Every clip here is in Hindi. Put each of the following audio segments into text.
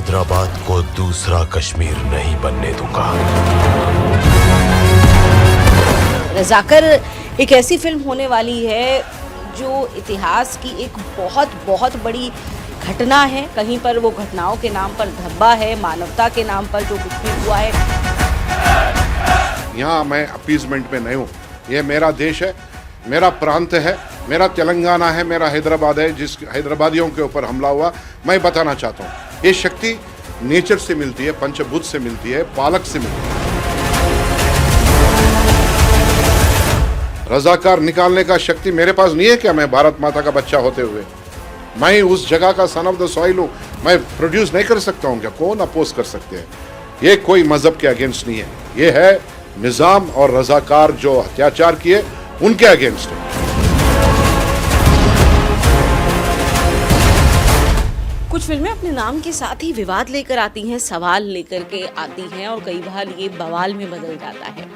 हैदराबाद को दूसरा कश्मीर नहीं बनने दूंगा। रज़ाकर एक ऐसी फिल्म होने वाली है जो इतिहास की एक बहुत बहुत बड़ी घटना है। कहीं पर वो घटनाओं के नाम पर धब्बा है, मानवता के नाम पर जो कुछ भी हुआ है। यहाँ मैं अपीजमेंट में नहीं हूँ। ये मेरा देश है, मेरा प्रांत है, मेरा तेलंगाना है, मेरा हैदराबाद है। जिस हैदराबादियों के ऊपर हमला हुआ, मैं बताना चाहता हूँ ये शक्ति नेचर से मिलती है, पंचभूत से मिलती है, पालक से मिलती है। रजाकार निकालने का शक्ति मेरे पास नहीं है क्या? मैं भारत माता का बच्चा होते हुए मैं उस जगह का सन ऑफ द सॉइल हूँ, मैं प्रोड्यूस नहीं कर सकता हूँ क्या? कौन अपोज कर सकते हैं? ये कोई मजहब के अगेंस्ट नहीं है, ये है निजाम और रजाकार जो अत्याचार किए उनके अगेंस्ट है। कुछ फिल्में अपने नाम के साथ ही विवाद लेकर आती हैं, सवाल लेकर के आती हैं और कई बार ये बवाल में बदल जाता है।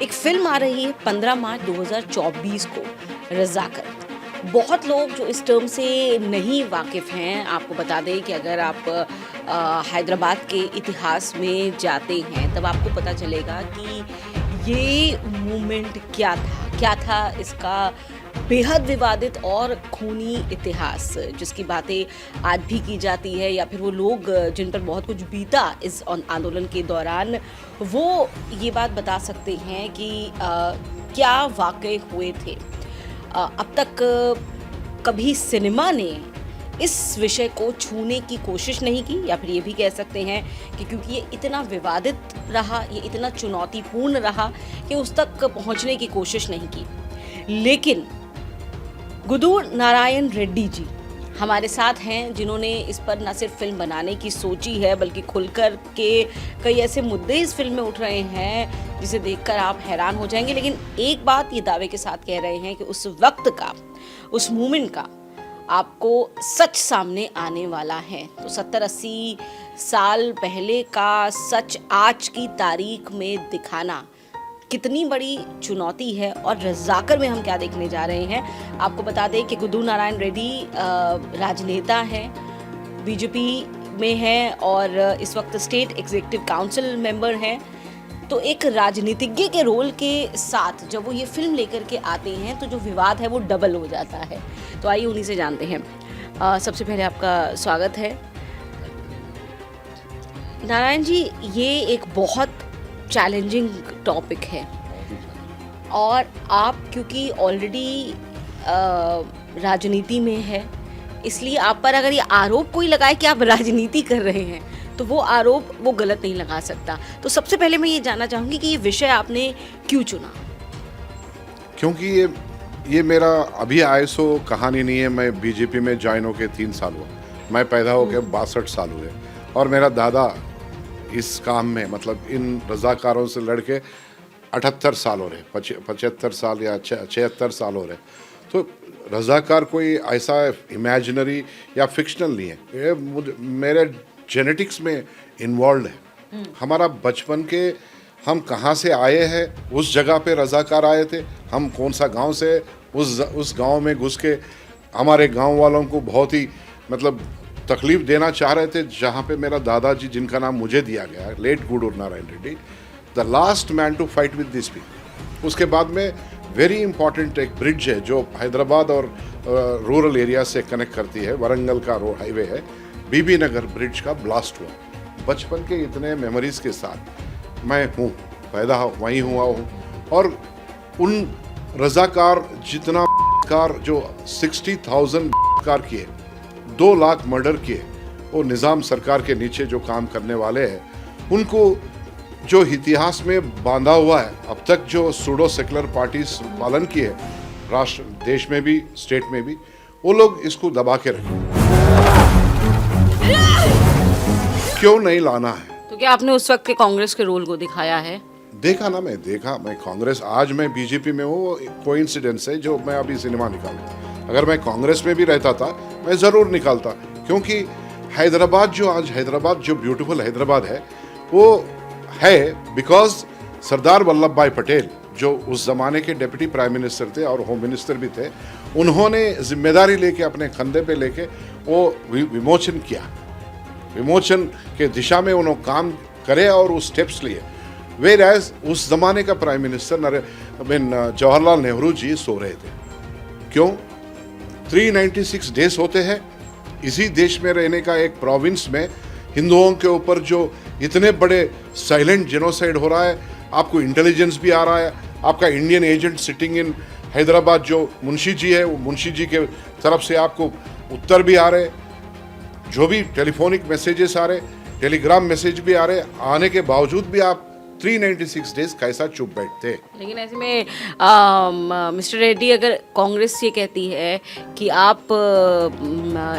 एक फिल्म आ रही है 15 मार्च 2024 को, रज़ाकर। बहुत लोग जो इस टर्म से नहीं वाकिफ़ हैं, आपको बता दें कि अगर आप हैदराबाद के इतिहास में जाते हैं तब आपको पता चलेगा कि ये मूवमेंट क्या था इसका बेहद विवादित और खूनी इतिहास, जिसकी बातें आज भी की जाती है, या फिर वो लोग जिन पर बहुत कुछ बीता इस आंदोलन के दौरान, वो ये बात बता सकते हैं कि क्या वाक़ई हुए थे। अब तक कभी सिनेमा ने इस विषय को छूने की कोशिश नहीं की, या फिर ये भी कह सकते हैं कि क्योंकि ये इतना विवादित रहा, ये इतना चुनौतीपूर्ण रहा कि उस तक पहुंचने की कोशिश नहीं की। लेकिन गुदू नारायण रेड्डी जी हमारे साथ हैं, जिन्होंने इस पर न सिर्फ फिल्म बनाने की सोची है बल्कि खुलकर के कई ऐसे मुद्दे इस फिल्म में उठ रहे हैं जिसे देखकर आप हैरान हो जाएंगे। लेकिन एक बात ये दावे के साथ कह रहे हैं कि उस वक्त का, उस मूवमेंट का आपको सच सामने आने वाला है। तो 70-80 साल पहले का सच आज की तारीख में दिखाना कितनी बड़ी चुनौती है, और रज़ाकर में हम क्या देखने जा रहे हैं। आपको बता दें कि गुदू नारायण रेड्डी राजनेता हैं, बीजेपी में हैं और इस वक्त स्टेट एग्जीक्यूटिव काउंसिल मेंबर हैं। तो एक राजनीतिज्ञ के रोल के साथ जब वो ये फिल्म लेकर के आते हैं तो जो विवाद है वो डबल हो जाता है। तो आइए उन्हीं से जानते हैं। सबसे पहले आपका स्वागत है नारायण जी। ये एक बहुत चैलेंजिंग टॉपिक है और आप क्योंकि ऑलरेडी राजनीति में है, इसलिए आप पर अगर ये आरोप कोई लगाए कि आप राजनीति कर रहे हैं तो वो आरोप वो गलत नहीं लगा सकता। तो सबसे पहले मैं ये जानना चाहूँगी कि ये विषय आपने क्यों चुना? क्योंकि ये मेरा अभी आईएसओ कहानी नहीं है। मैं बीजेपी में ज्वाइन होके 3 साल हुआ, मैं पैदा होके 62 साल हुए, और मेरा दादा इस काम में, मतलब इन रजाकारों से लड़के 78 साल हो रहे, 75 साल या 76 साल हो रहे। तो रजाकार कोई ऐसा इमेजिनरी या फिक्शनल नहीं है, ये मेरे जेनेटिक्स में इन्वॉल्व है। हमारा बचपन के हम कहाँ से आए हैं, उस जगह पे रजाकार आए थे, हम कौन सा गांव से, उस गांव में घुस के हमारे गांव वालों को बहुत ही मतलब तकलीफ देना चाह रहे थे, जहाँ पे मेरा दादाजी, जिनका नाम मुझे दिया गया है, late Gudu Narayan Reddy, the last man to fight with this people. उसके बाद में वेरी इंपॉर्टेंट एक ब्रिज है जो हैदराबाद और रूरल एरिया से कनेक्ट करती है, वरंगल का रोड हाईवे है, बीबी नगर ब्रिज का ब्लास्ट हुआ। बचपन के इतने मेमोरीज के साथ मैं हूँ, पैदा वहीं हुआ हूँ, और उन रजाकार जितना कार जो 60,000 कार किए, 2 लाख मर्डर किए, वो निज़ाम सरकार के नीचे जो काम करने वाले हैं, उनको जो इतिहास में बांधा हुआ है, अब तक जो सूडो सेकुलर पार्टीज पालन किए राष्ट्र, देश में भी, स्टेट में भी, वो लोग इसको दबा के रखे। क्यों नहीं लाना है? तो क्या आपने उस वक्त के कांग्रेस के रोल को दिखाया है? देखा ना, मैं कांग्रेस, आज मैं बीजेपी में हूँ, कोइंसिडेंस है जो मैं अभी सिनेमा निकालता। अगर मैं कांग्रेस में भी रहता था मैं ज़रूर निकालता, क्योंकि हैदराबाद जो आज हैदराबाद जो ब्यूटीफुल हैदराबाद है, वो है बिकॉज सरदार वल्लभ भाई पटेल जो उस ज़माने के डिप्टी प्राइम मिनिस्टर थे और होम मिनिस्टर भी थे, उन्होंने जिम्मेदारी लेके अपने कंधे पे लेके वो विमोचन किया। विमोचन के दिशा में उन्होंने काम करे और उस स्टेप्स लिए। वेर एज उस जमाने का प्राइम मिनिस्टर जवाहरलाल नेहरू जी सो रहे थे। क्यों? 396 डेज होते हैं। इसी देश में रहने का एक प्रोविंस में हिंदुओं के ऊपर जो इतने बड़े साइलेंट जेनोसाइड हो रहा है, आपको इंटेलिजेंस भी आ रहा है, आपका Indian agent sitting in Hyderabad जो मुंशी जी है, वो मुंशी जी के तरफ से आपको उत्तर भी आ रहे, जो भी टेलीफोनिक मैसेजेस आ रहे, टेलीग्राम मैसेज भी आ रहे, आने के बावजूद भी आप 396 डेज कैसा चुप बैठते? लेकिन ऐसे में मिस्टर रेड्डी, अगर कांग्रेस ये कहती है कि आप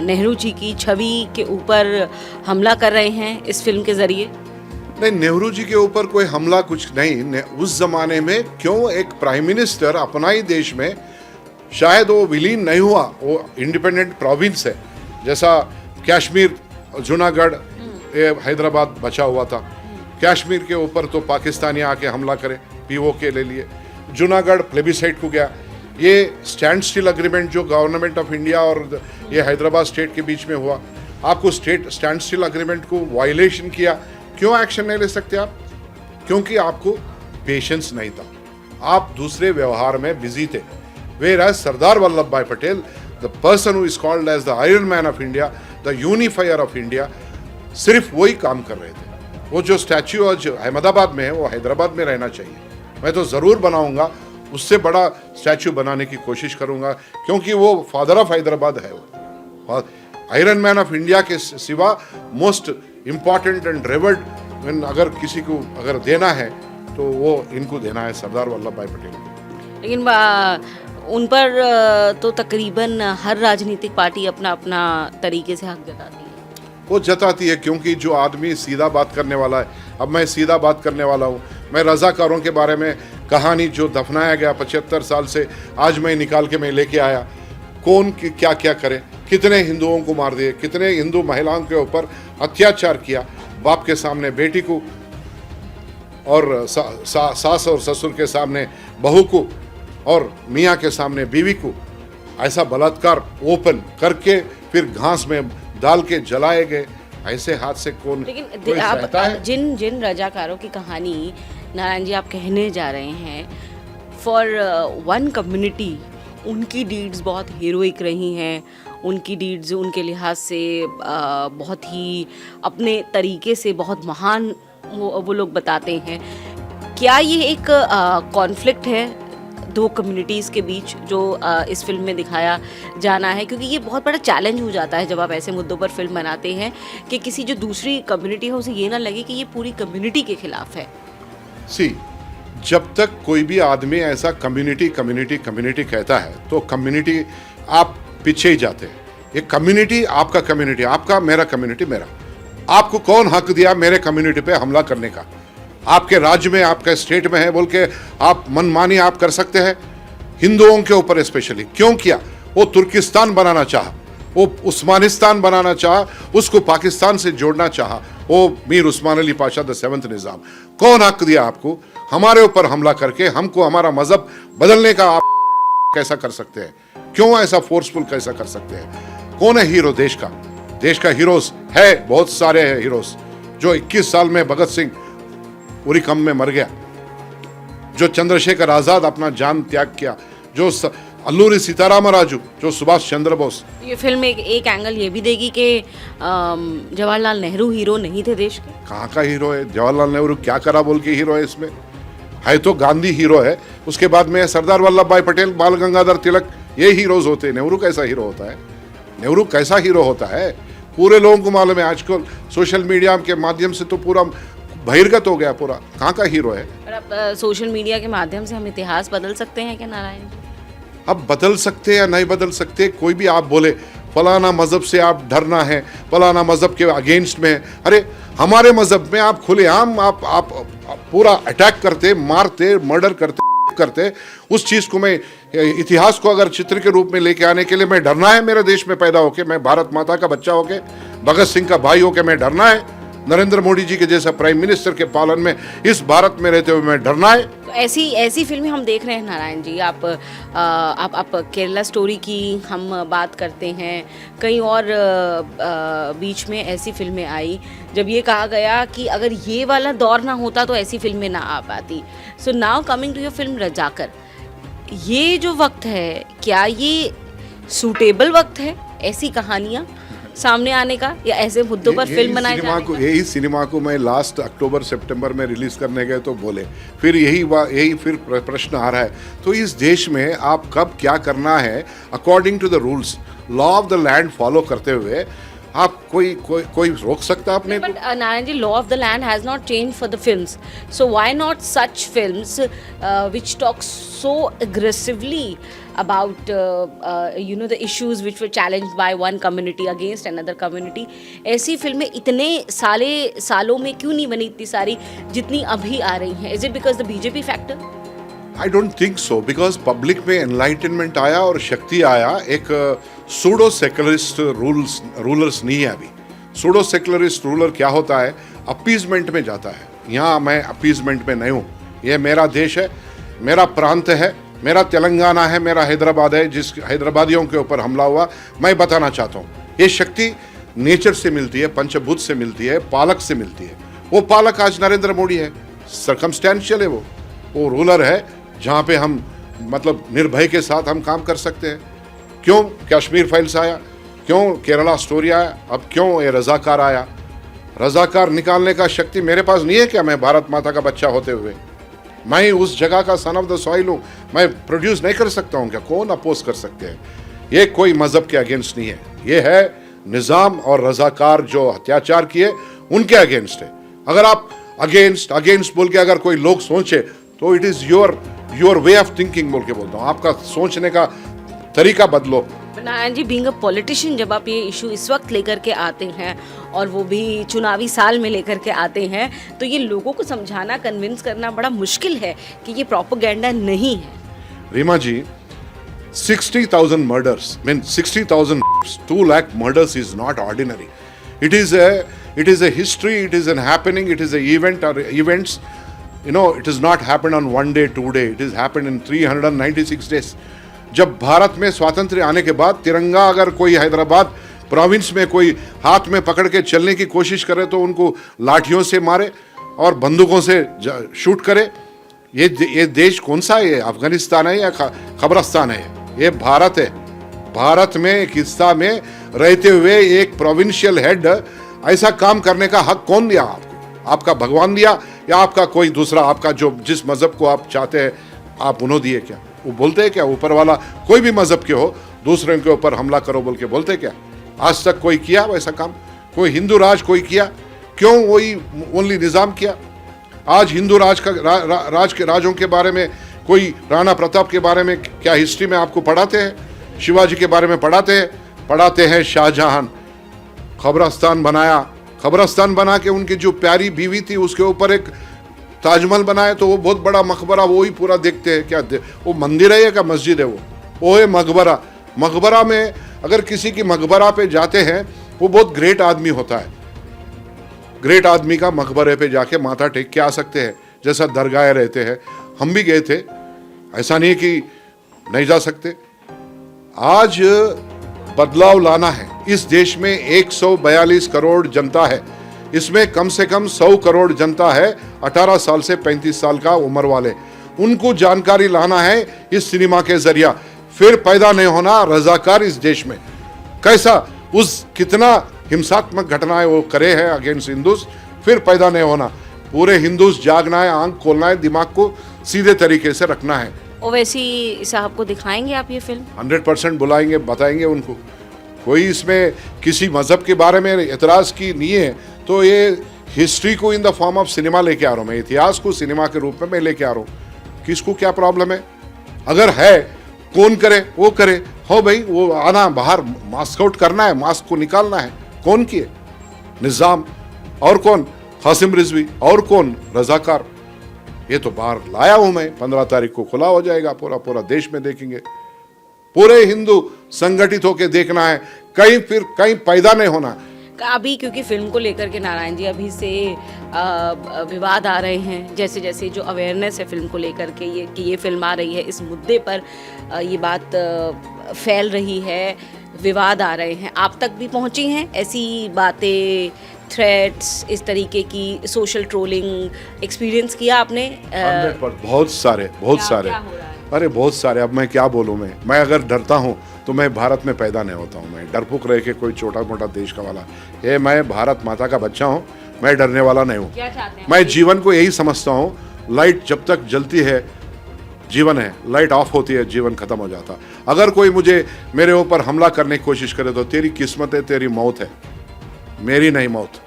नेहरू जी की छवि के ऊपर हमला कर रहे हैं इस फिल्म के जरिए। नहीं, नेहरू जी के ऊपर कोई हमला कुछ नहीं। उस जमाने में क्यों एक प्राइम मिनिस्टर अपना ही देश में, शायद वो विलीन नहीं हुआ, वो इंडिपेंडेंट प्रोविंस है, जैसा कश्मीर, जूनागढ़, हैदराबाद बचा हुआ था। कश्मीर के ऊपर तो पाकिस्तानी आके हमला करे, पीओके ले लिए। जूनागढ़ प्लेबिसाइट को गया। ये स्टैंड स्टिल अग्रीमेंट जो गवर्नमेंट ऑफ इंडिया और ये हैदराबाद स्टेट के बीच में हुआ, आपको स्टेट स्टैंड स्टिल अग्रीमेंट को वायलेशन किया, क्यों एक्शन नहीं ले सकते आप? क्योंकि आपको पेशेंस नहीं था, आप दूसरे व्यवहार में बिजी थे। Whereas Sardar Vallabh Bhai Patel, the person who is called as the iron man of India, the unifier of India, सिर्फ वही काम कर रहे थे। वो जो स्टैच्यू आज अहमदाबाद में है, वो हैदराबाद में रहना चाहिए। मैं तो ज़रूर बनाऊंगा, उससे बड़ा स्टैच्यू बनाने की कोशिश करूंगा, क्योंकि वो फादर ऑफ हैदराबाद है। वो आयरन मैन ऑफ इंडिया के सिवा मोस्ट इम्पॉर्टेंट एंड रेवर्ड अगर किसी को अगर देना है तो वो इनको देना है, सरदार वल्लभ भाई पटेल। लेकिन उन पर तो तकरीबन हर राजनीतिक पार्टी अपना अपना तरीके से हक जताती है। वो जताती है, क्योंकि जो आदमी सीधा बात करने वाला है, अब मैं सीधा बात करने वाला हूँ। मैं रज़ाकारों के बारे में कहानी जो दफनाया गया 75 साल से, आज मैं निकाल के मैं लेके आया। कौन क्या क्या करे, कितने हिंदुओं को मार दिए, कितने हिंदू महिलाओं के ऊपर अत्याचार किया, बाप के सामने बेटी को और सास और ससुर के सामने बहू को और मियाँ के सामने बीवी को ऐसा बलात्कार ओपन करके फिर घास में डाल के जलाए गए। ऐसे हाथ से कोई लेकिन आप जिन रजाकारों की कहानी नारायण जी आप कहने जा रहे हैं, फॉर वन कम्युनिटी उनकी डीड्स बहुत हीरोइक रही हैं, उनकी डीड्स उनके लिहाज से बहुत ही अपने तरीके से बहुत महान वो लोग बताते हैं। क्या ये एक कॉन्फ्लिक्ट है दो कम्युनिटीज़ के बीच जो इस फिल्म में दिखाया जाना है? क्योंकि ये बहुत बड़ा चैलेंज हो जाता है जब आप ऐसे मुद्दों पर फिल्म बनाते हैं कि किसी जो दूसरी कम्युनिटी है उसे ये ना लगे कि ये पूरी कम्युनिटी के खिलाफ है। जब तक कोई भी आदमी ऐसा कम्युनिटी कहता है तो कम्युनिटी आप पीछे ही जाते हैं। ये कम्युनिटी आपका, मेरा कम्युनिटी मेरा। आपको कौन हक दिया मेरे कम्युनिटी पे हमला करने का? आपके राज्य में, आपके स्टेट में है बोल के आप मनमानी आप कर सकते हैं हिंदुओं के ऊपर स्पेशली। क्यों किया? वो तुर्किस्तान बनाना चाहा, वो उस्मानिस्तान बनाना चाहा, उसको पाकिस्तान से जोड़ना चाहा, वो मीर उस्मान अली पाशा द 7th निज़ाम। कौन हक दिया आपको हमारे ऊपर हमला करके हमको हमारा मजहब बदलने का? आप कैसा कर सकते हैं? क्यों ऐसा फोर्सफुल कैसा कर सकते हैं? कौन है हीरो देश का? देश का हीरोज है, बहुत सारे हैं हीरोज। जो 21 साल में भगत सिंह उरी कम में मर गया, जो चंद्रशेखर आजाद अपना जान त्याग किया, जो अल्लूरी सीताराम राजू, जो सुभाष चंद्र बोस। ये फिल्म एक एंगल ये भी देगी कि जवाहरलाल नेहरू हीरो नहीं थे देश के। कहाँ का हीरो है जवाहरलाल नेहरू? क्या करा बोल के हीरो है इसमें? है तो गांधी हीरो है, उसके बाद में सरदार वल्लभ भाई पटेल, बाल गंगाधर तिलक, ये हीरोज होते हैं। नेहरू कैसा हीरो होता है? नेहरू कैसा हीरो होता है? पूरे लोगों को मालूम है। आजकल सोशल मीडिया के माध्यम से तो पूरा बहिर्गत हो गया पूरा। कहाँ का हीरो है? और अब सोशल मीडिया के माध्यम से हम इतिहास बदल सकते हैं क्या नारायण जी? अब बदल सकते या नहीं बदल सकते, कोई भी आप बोले फलाना मजहब से आप डरना है, फलाना मजहब के अगेंस्ट में है। अरे हमारे मजहब में आप खुलेआम आप पूरा अटैक करते, मारते, मर्डर करते उस चीज को मैं इतिहास को अगर चित्र के रूप में लेके आने के लिए मैं डरना है? मेरे देश में पैदा होके, मैं भारत माता का बच्चा होके, भगत सिंह का भाई होके मैं डरना है? नरेंद्र मोदी जी के जैसा प्राइम मिनिस्टर के पालन में इस भारत में रहते हुए मैं डरना है? ऐसी फिल्में हम देख रहे हैं नारायण जी। आप केरला स्टोरी की हम बात करते हैं, कई और बीच में ऐसी फिल्में आई जब ये कहा गया कि अगर ये वाला दौर ना होता तो ऐसी फिल्में ना आ पाती। So now coming to your film Razakar, ये जो वक्त है, क्या ये सूटेबल वक्त है ऐसी कहानियाँ सामने आने का, या ऐसे मुद्दों पर फिल्म बनाए जाने का? यही सिनेमा को मैं लास्ट अक्टूबर सितंबर में रिलीज करने गए तो बोले, फिर यही फिर प्रश्न आ रहा है। तो इस देश में आप कब क्या करना है, according to the rules, law of the land follow करते हुए आप कोई रोक सकता अपने को? But Narayan ji, law of the land has not changed for the films. So why not such films which talk so aggressively about the issues which were challenged by one community against another community? ऐसी फिल्में इतने सालों में क्यों नहीं बनी इतनी सारी जितनी अभी आ रही हैं? Is it because the BJP factor? I don't think so, because public में एनलाइटनमेंट आया और शक्ति आया। एक सूडो सेकुलरिस्ट रूलर्स नहीं है अभी। सूडो सेकुलरिस्ट रूलर क्या होता है? अपीजमेंट में जाता है। यहाँ मैं अपीजमेंट में नहीं हूँ। ये मेरा देश है, मेरा प्रांत है, मेरा तेलंगाना है, मेरा हैदराबाद है, जिस हैदराबादियों के ऊपर हमला हुआ। मैं बताना चाहता हूँ, ये शक्ति नेचर से मिलती है, पंचभूत से मिलती है, पालक से मिलती है। वो पालक आज नरेंद्र मोदी है, सर्कमस्टेंशियल है। वो रूलर है जहाँ पे हम मतलब निर्भय के साथ हम काम कर सकते हैं। क्यों कश्मीर फाइल्स आया, क्यों केरला स्टोरी आया, अब क्यों ये रजाकार आया? रजाकार निकालने का शक्ति मेरे पास नहीं है क्या? मैं भारत माता का बच्चा होते हुए मैं उस जगह का सन ऑफ द सॉइल हूँ, मैं प्रोड्यूस नहीं कर सकता हूँ क्या? कौन अपोज कर सकते हैं? ये कोई मजहब के अगेंस्ट नहीं है, ये है निज़ाम और रजाकार जो अत्याचार किए उनके अगेंस्ट है। अगर आप अगेंस्ट बोल के अगर कोई लोग सोचे तो it is your way of thinking बोल के बोलता हूँ। आपका सोचने का तरीका बदलो। Narayan ji, being a politician, जब आप ये इशू इस वक्त लेकर के आते हैं और वो भी चुनावी साल में लेकर के आते हैं, तो ये लोगों को समझाना, कन्विंस करना बड़ा मुश्किल है कि ये प्रोपेगेंडा नहीं है। रीमा जी, 60,000 murders, I mean 60,000, 2 lakh murders is not ordinary. It is a history, it is an happening, it is an event or events. You know, it has not happened on 1 day, 2 day. It has happened in 396 days. जब भारत में स्वातंत्र्य आने के बाद तिरंगा अगर कोई हैदराबाद प्रोविंस में कोई हाथ में पकड़ के चलने की कोशिश करे तो उनको लाठियों से मारे और बंदूकों से शूट करे। ये देश कौन सा है? अफगानिस्तान है या खबरस्तान है? ये भारत है। भारत में एक हिस्सा में रहते हुए एक प्रोविंशियल हेड ऐसा काम करने का हक कौन दिया आपको? आपका भगवान दिया या आपका कोई दूसरा, आपका जो जिस मजहब को आप चाहते हैं आप उन्होंने दिए क्या? वो बोलते हैं क्या ऊपर वाला कोई भी मजहब के हो दूसरे के ऊपर हमला करो बोल के बोलते क्या? आज तक कोई किया वैसा काम? कोई हिंदू राज कोई किया? क्यों वही ओनली निज़ाम किया? आज हिंदू राज का राज के राजों के बारे में कोई राणा प्रताप के बारे में क्या हिस्ट्री में आपको पढ़ाते हैं? शिवाजी के बारे में पढ़ाते हैं शाहजहां खबरस्तान बनाया, खबरस्तान बना के उनकी जो प्यारी बीवी थी उसके ऊपर एक ताजमहल बनाया, तो वो बहुत बड़ा मकबरा वो ही पूरा देखते हैं क्या? वो मंदिर है या क्या मस्जिद है? वो है मकबरा। मकबरा में अगर किसी की मकबरा पे जाते हैं वो बहुत ग्रेट आदमी होता है, ग्रेट आदमी का मकबरे पे जाके माथा टेक के आ सकते हैं, जैसा दरगाह रहते हैं। हम भी गए थे, ऐसा नहीं कि नहीं जा सकते। आज बदलाव लाना है। इस देश में 142 करोड़ जनता है, इसमें कम से कम 100 करोड़ जनता है 18 साल से 35 साल का उम्र वाले। उनको जानकारी लाना है इस सिनेमा के जरिया। फिर पैदा नहीं होना रजाकार इस देश में। कैसा उस कितना हिंसात्मक घटनाएं वो करे हैं अगेंस्ट हिंदूज, फिर पैदा नहीं होना। पूरे हिंदूज जागना है, आंख खोलना है, दिमाग को सीधे तरीके से रखना है। ओवैसी साहब को दिखाएंगे आप ये फिल्म? 100% बुलाएंगे, बताएंगे उनको। कोई इसमें किसी मजहब के बारे में एतराज़ की नहीं है, तो ये हिस्ट्री को in the form of cinema लेके आ रहा हूँ मैं, इतिहास को सिनेमा के रूप में मैं लेके आ रहा हूँ। किसको क्या प्रॉब्लम है? अगर है कौन करे वो करे, हो भाई वो आना बाहर मास्क आउट करना है, मास्क को निकालना है। कौन किए? निज़ाम। और कौन? हासिम रिजवी। और कौन? रजाकार। ये तो बाहर लाया हूं मैं, 15 तारीख को खुला हो जाएगा, पूरा देश में देखेंगे। पूरे हिंदू संगठित होकर देखना है, कहीं पैदा नहीं होना। अभी क्योंकि फिल्म को लेकर के नारायण जी अभी से विवाद आ रहे हैं, जैसे जैसे जो अवेयरनेस है फिल्म को लेकर के ये कि ये फिल्म आ रही है, इस मुद्दे पर ये बात फैल रही है, विवाद आ रहे हैं, आप तक भी पहुंची हैं ऐसी बातें, थ्रेट्स, इस तरीके की सोशल ट्रोलिंग एक्सपीरियंस किया आपने? 100% बहुत सारे क्या हो रहा है? अरे बहुत सारे। अब मैं क्या बोलूँ, मैं अगर डरता हूँ तो मैं भारत में पैदा नहीं होता हूँ। मैं डरपुक रह के कोई छोटा मोटा देश का वाला, ये मैं भारत माता का बच्चा हूँ, मैं डरने वाला नहीं हूँ। क्या चाहते हैं? मैं जीवन को यही समझता हूँ, लाइट जब तक जलती है जीवन है, लाइट ऑफ होती है जीवन खत्म हो जाता। अगर कोई मुझे मेरे ऊपर हमला करने की कोशिश करे तो तेरी किस्मत है, तेरी मौत है, मेरी नहीं मौत।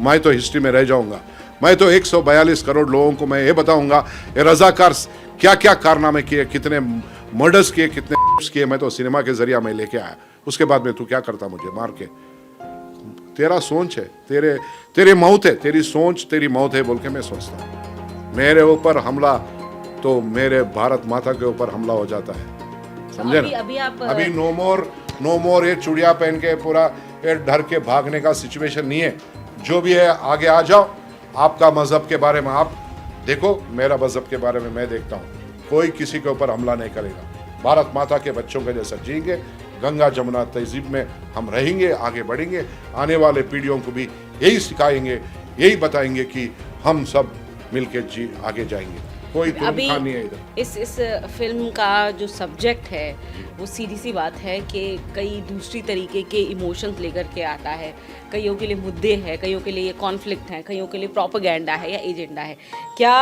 मैं तो हिस्ट्री में रह जाऊंगा। मैं तो 142 करोड़ लोगों को मैं ये बताऊंगा ये रजाकार क्या क्या कारनामे किए, कितने मर्डर्स किए, कितने किए, मैं तो सिनेमा के जरिया मैं लेके आया। उसके बाद में तू क्या करता मुझे मार के? तेरा सोच है, तेरी मौत है, तेरी सोच तेरी मौत है बोल के मैं सोचता हूँ। मेरे ऊपर हमला तो मेरे भारत माता के ऊपर हमला हो जाता है, समझे ना? अभी नो मोर ये चूड़िया पहन के पूरा ये डर के भागने का सिचुएशन नहीं है। जो भी है आगे आ जाओ, आपका मजहब के बारे में आप देखो, मेरा मजहब के बारे में मैं देखता हूँ। कोई किसी के ऊपर हमला नहीं करेगा। भारत माता के बच्चों के जैसा जिएंगे, गंगा जमुना तहजीब में हम रहेंगे, आगे बढ़ेंगे। आने वाले पीढ़ियों को भी यही सिखाएंगे, यही बताएंगे कि हम सब मिलके जी आगे जाएंगे। कोई अभी नहीं है इधर। इस फिल्म का जो सब्जेक्ट है वो सीधी सी बात है कि कई दूसरी तरीके के इमोशंस लेकर के आता है। कईयों के लिए मुद्दे हैं, कईयों के लिए ये कॉन्फ्लिक्ट है, कईयों के लिए प्रोपेगेंडा है या एजेंडा है। क्या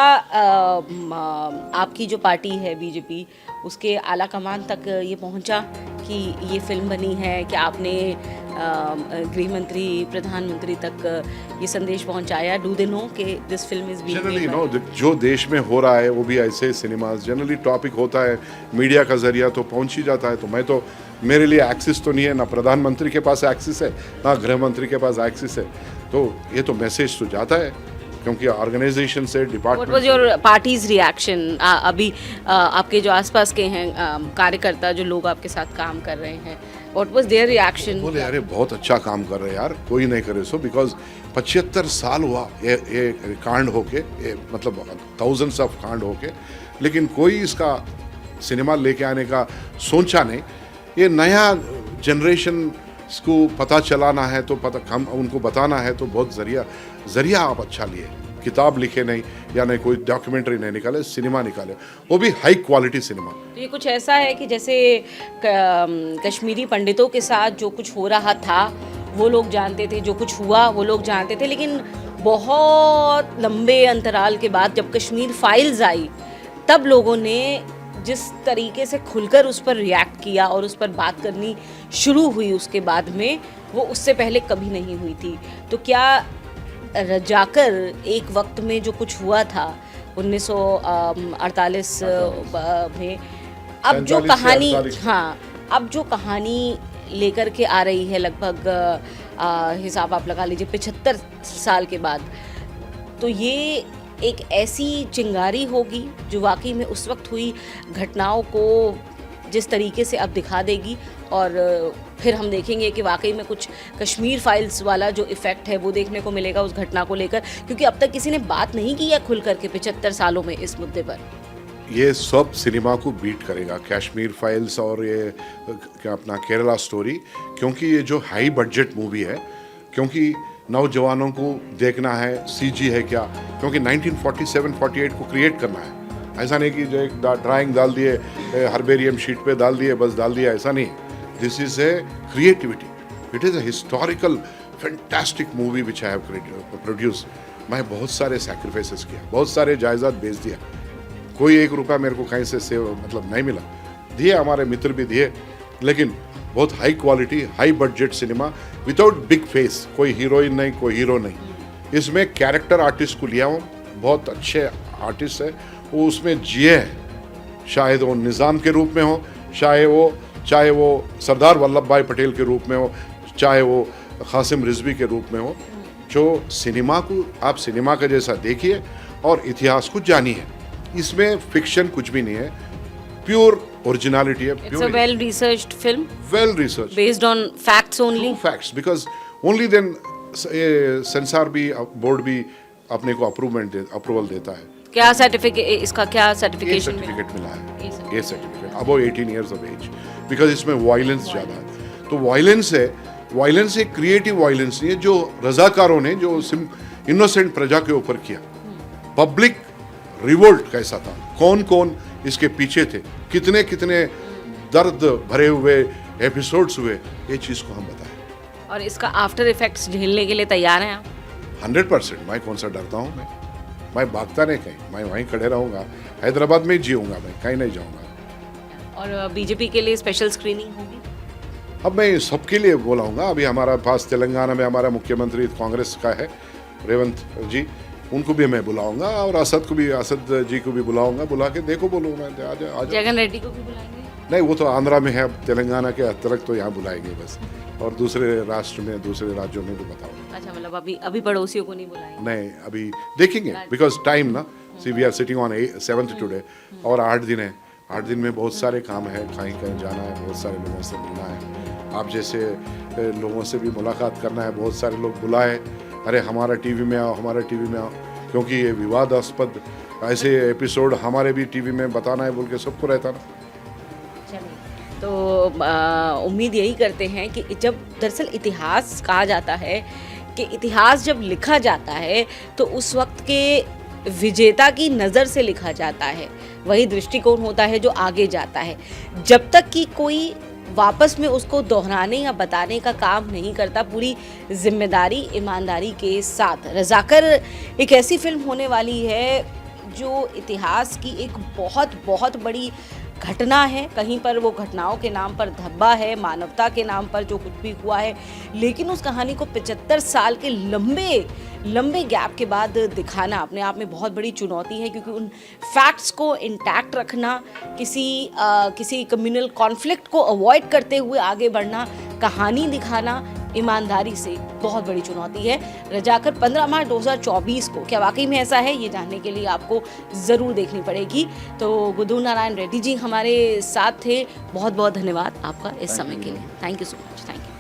आपकी जो पार्टी है बीजेपी, उसके आला कमान तक ये पहुंचा कि ये फिल्म बनी है? क्या आपने गृह मंत्री, प्रधानमंत्री तक ये संदेश पहुंचाया? डू दे नो कि this film is being generally known, जो देश में हो रहा है वो भी ऐसे सिनेमाज जनरली टॉपिक होता है, मीडिया का जरिया तो पहुंच ही जाता है। तो मैं तो, मेरे लिए एक्सेस तो नहीं है, ना प्रधानमंत्री के पास एक्सेस है, ना गृह मंत्री के पास एक्सेस है। तो ये तो मैसेज तो जाता है, क्योंकि ऑर्गेनाइजेशन से, department. What was your parties reaction? अभी आपके जो आसपास के हैं कार्यकर्ता, जो लोग आपके साथ काम कर रहे हैं, व्हाट वाज देयर रिएक्शन? बोले अरे बहुत अच्छा काम कर रहे हैं यार, कोई नहीं करे सो, बिकॉज 75 साल हुआ ये कांड होके, मतलब थाउजेंड्स ऑफ कांड होके, लेकिन कोई इसका सिनेमा लेके आने का सोचा नहीं। ये नया जनरेशन को पता चलाना है तो हम उनको बताना है तो बहुत जरिया आप अच्छा लिए। किताब लिखे नहीं या नहीं कोई डॉक्यूमेंट्री नहीं निकाले, सिनेमा निकाले, वो भी हाई क्वालिटी सिनेमा। तो ये कुछ ऐसा है कि जैसे कश्मीरी पंडितों के साथ जो कुछ हो रहा था वो लोग जानते थे, जो कुछ हुआ वो लोग जानते थे, लेकिन बहुत लंबे अंतराल के बाद जब कश्मीर फाइल्स आई तब लोगों ने जिस तरीके से खुलकर उस पर रिएक्ट किया और उस पर बात करनी शुरू हुई उसके बाद में, वो उससे पहले कभी नहीं हुई थी। तो क्या जाकर एक वक्त में जो कुछ हुआ था 1948 में, अब जो कहानी, हाँ, अब जो कहानी लेकर के आ रही है लगभग हिसाब आप लगा लीजिए 75 साल के बाद, तो ये एक ऐसी चिंगारी होगी जो वाकई में उस वक्त हुई घटनाओं को जिस तरीके से अब दिखा देगी, और फिर हम देखेंगे कि वाकई में कुछ कश्मीर फाइल्स वाला जो इफ़ेक्ट है वो देखने को मिलेगा उस घटना को लेकर, क्योंकि अब तक किसी ने बात नहीं की है खुल करके 75 सालों में इस मुद्दे पर। ये सब सिनेमा को बीट करेगा, कश्मीर फाइल्स और ये क्या अपना केरला स्टोरी, क्योंकि ये जो हाई बजट मूवी है, क्योंकि नौजवानों को देखना है सीजी है क्या, क्योंकि 1947-48 को क्रिएट करना है। ऐसा नहीं कि जो एक ड्राइंग डाल दिए, हर्बेरियम शीट पे डाल दिए, बस डाल दिया, ऐसा नहीं। This is a creativity, it is a historical fantastic movie which I have produce. मैं बहुत सारे सैक्रिफाइसेस किया, बहुत सारे जायदाद बेच दिया, कोई 1 रुपया मेरे को कहीं से सेव मतलब नहीं मिला, दिए हमारे मित्र भी दिए, लेकिन बहुत high quality high budget cinema without big face, कोई हीरोइन नहीं, कोई हीरो नहीं। इसमें कैरेक्टर आर्टिस्ट को लिया हूँ, बहुत अच्छे आर्टिस्ट है, वो उसमें जिए हैं, शायद वो निज़ाम के रूप में हो, चाहे वो सरदार वल्लभ भाई पटेल के रूप में हो, चाहे वो कासिम रिजवी के रूप में हो। जो सिनेमा को आप सिनेमा का जैसा देखिए और इतिहास को जानिए, इसमें फिक्शन कुछ भी नहीं है, प्योर ओरिजिनलिटी है। It's a well researched film, well researched, based on facts only. true facts, because only then ये सेंसार भी बोर्ड भी अपने को अप्रूवल देता है। क्या सर्टिफिकेट, इसका क्या ये सर्टिफिकेशन सर्टिफिकेट मिला है, ये ये certificate above 18 years of age, because इसमें वायलेंस ज़्यादा है। तो वायलेंस है, वायलेंस एक क्रिएटिव वायलेंस नहीं है जो रजाकारों ने जो इनोसेंट प्रजा के ऊपर किया। पब्लिक रिवोल्ट कैसा था, कौन कौन इसके पीछे थे, कितने कितने दर्द भरे हुए एपिसोड्स हुए, ये चीज़ को हम बताएं। और इसका आफ्टर इफेक्ट्स झेलने के लिए तैयार हैं आप? 100%। मैं कौन सा डरता हूँ, मैं भागता नहीं कहीं, मैं वहीं खड़े रहूँगा, हैदराबाद में ही जीऊँगा, मैं कहीं नहीं जाऊँगा। और बीजेपी के लिए स्पेशल स्क्रीनिंग होगी? अब मैं सबके लिए बोलाऊँगा। अभी हमारा पास तेलंगाना में हमारा मुख्यमंत्री कांग्रेस का है रेवंत जी, उनको भी मैं बुलाऊँगा और असद जी को भी बुलाऊँगा, बुला के देखो बोलूँगा मैं आ जा। जगन रेड्डी को भी बुलाएंगे? नहीं, वो तो आंध्रा में है, अब तेलंगाना के अतिरिक्त तो यहाँ बुलाएंगे बस, और दूसरे राष्ट्र में दूसरे राज्यों में भी बताऊँगा। अच्छा, मतलब अभी पड़ोसियों को नहीं बुलाएंगे? नहीं, अभी देखेंगे, बिकॉज टाइम ना, see we are sitting on 7th today, और 8 दिन है। 8 दिन में बहुत सारे काम है, कहीं कहीं जाना है, बहुत सारे लोगों से मिलना है, आप जैसे लोगों से भी मुलाकात करना है। बहुत सारे लोग बुलाए, अरे हमारा टीवी में आओ, हमारा टीवी में आओ, क्योंकि ये विवादास्पद ऐसे एपिसोड हमारे भी टीवी में बताना है बोल के सबको रहता ना। तो उम्मीद यही करते हैं कि जब दरअसल इतिहास कहा जाता है कि इतिहास जब लिखा जाता है तो उस वक्त के विजेता की नज़र से लिखा जाता है, वही दृष्टिकोण होता है जो आगे जाता है। जब तक कि कोई वापस में उसको दोहराने या बताने का काम नहीं करता, पूरी जिम्मेदारी ईमानदारी के साथ। रजाकर एक ऐसी फिल्म होने वाली है जो इतिहास की एक बहुत बहुत बड़ी घटना है। कहीं पर वो घटनाओं के नाम पर धब्बा है, मानवता के नाम पर जो कुछ भी हुआ है, लेकिन उस कहानी को 75 साल के लंबे गैप के बाद दिखाना अपने आप में बहुत बड़ी चुनौती है, क्योंकि उन फैक्ट्स को इंटैक्ट रखना, किसी कम्युनल कॉन्फ्लिक्ट को अवॉइड करते हुए आगे बढ़ना, कहानी दिखाना ईमानदारी से बहुत बड़ी चुनौती है। रजाकर 15 मार्च 2024 को क्या वाकई में ऐसा है, ये जानने के लिए आपको ज़रूर देखनी पड़ेगी। तो गुदू नारायण रेड्डी जी हमारे साथ थे, बहुत बहुत धन्यवाद आपका इस समय के लिए। Thank you so much. Thank you.